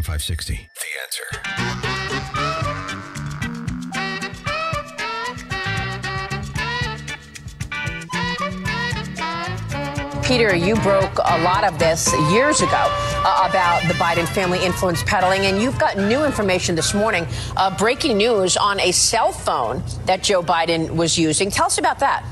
AM 560. The Answer. Peter, you broke a lot of this years ago about the Biden family influence peddling, and you've got new information this morning, breaking news on a cell phone that Joe Biden was using. Tell us about that.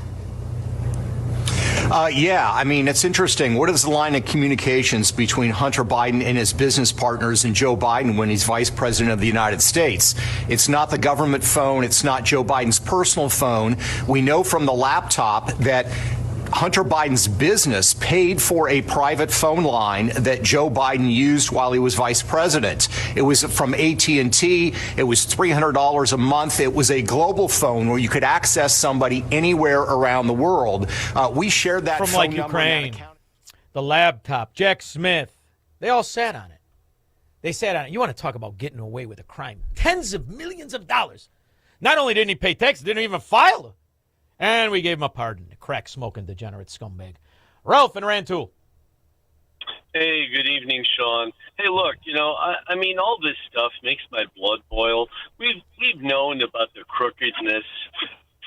Yeah, I mean, it's interesting. What is the line of communications between Hunter Biden and his business partners and Joe Biden when he's vice president of the United States? It's not the government phone. It's not Joe Biden's personal phone. We know from the laptop that Hunter Biden's business paid for a private phone line that Joe Biden used while he was vice president. It was from AT&T. It was $300 a month. It was a global phone where you could access somebody anywhere around the world. We shared that from phone like number Ukraine, the laptop, Jack Smith. They all sat on it. They sat on it. You want to talk about getting away with a crime? Tens of millions of dollars. Not only didn't he pay taxes, didn't even file them. And we gave him a pardon, the crack-smoking degenerate scumbag. Ralph and Rantul. Hey, good evening, Sean. Hey, look, I mean, all this stuff makes my blood boil. We've known about the crookedness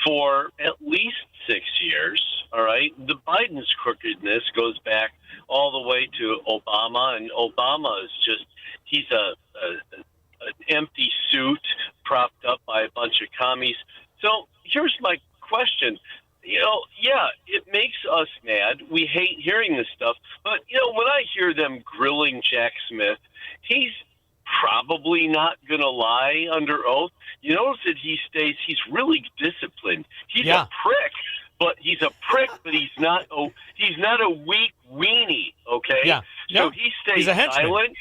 for at least 6 years, all right? The Biden's crookedness goes back all the way to Obama, and Obama is just, he's an empty suit propped up by a bunch of commies. So here's my question. Yeah, it makes us mad. We hate hearing this stuff. But, when I hear them grilling Jack Smith, he's probably not going to lie under oath. You notice that he's really disciplined. He's a prick, but he's not a weak weenie, okay? Yeah. So he stays silent.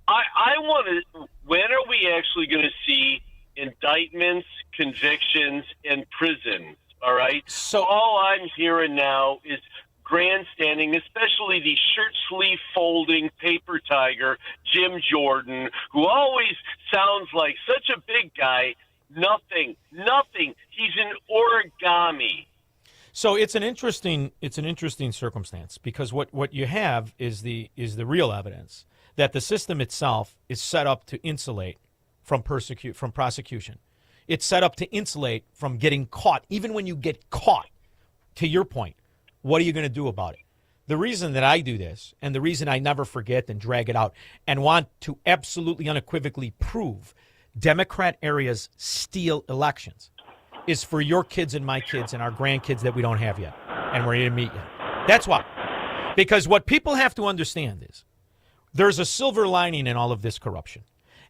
I want to, when are we actually going to see indictments, convictions, and prisons? All right. So all I'm hearing now is grandstanding, especially the shirt sleeve folding paper tiger, Jim Jordan, who always sounds like such a big guy. Nothing. He's an origami. So it's an interesting circumstance, because what you have is the real evidence that the system itself is set up to insulate from prosecution. It's set up to insulate from getting caught. Even when you get caught, to your point, what are you going to do about it? The reason that I do this, and the reason I never forget and drag it out and want to absolutely unequivocally prove Democrat areas steal elections, is for your kids and my kids and our grandkids that we don't have yet and we're going to meet yet. That's why. Because what people have to understand is there's a silver lining in all of this corruption.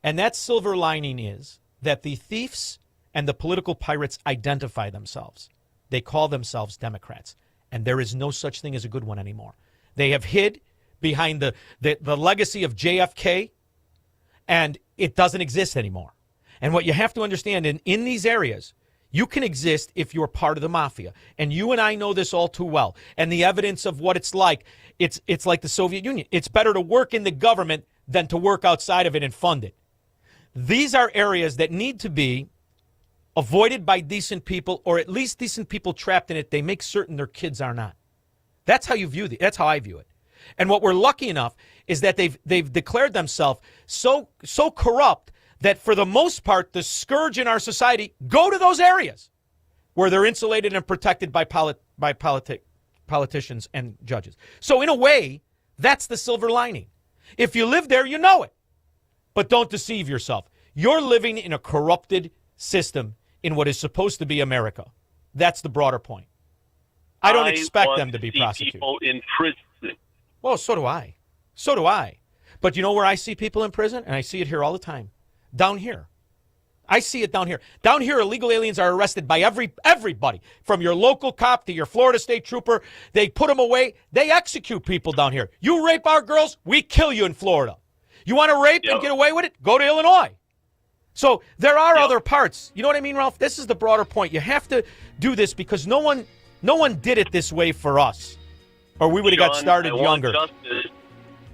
And that silver lining is that the thieves and the political pirates identify themselves. They call themselves Democrats. And there is no such thing as a good one anymore. They have hid behind the legacy of JFK, and it doesn't exist anymore. And what you have to understand, in these areas, you can exist if you're part of the mafia. And you and I know this all too well. And the evidence of what it's like like the Soviet Union. It's better to work in the government than to work outside of it and fund it. These are areas that need to be avoided by decent people, or at least decent people trapped in it. They make certain their kids are not. That's how you view it. That's how I view it. And what we're lucky enough is that they've declared themselves so corrupt that for the most part, the scourge in our society go to those areas where they're insulated and protected by politicians and judges. So in a way, that's the silver lining. If you live there, you know it. But don't deceive yourself. You're living in a corrupted system in what is supposed to be America. That's the broader point. I don't expect them to be prosecuted. People in prison. Well, so do I. So do I. But you know where I see people in prison? And I see it here all the time. Down here. I see it down here. Down here, illegal aliens are arrested by everybody, from your local cop to your Florida State Trooper. They put them away. They execute people down here. You rape our girls, we kill you in Florida. You want to rape and get away with it? Go to Illinois. So there are other parts. You know what I mean, Ralph? This is the broader point. You have to do this because no one did it this way for us, or we would have got started younger.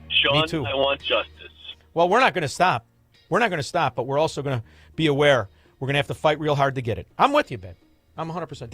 Sean, Me too. I want justice. Well, we're not going to stop. We're not going to stop, but we're also going to be aware we're going to have to fight real hard to get it. I'm with you, Ben. I'm 100%.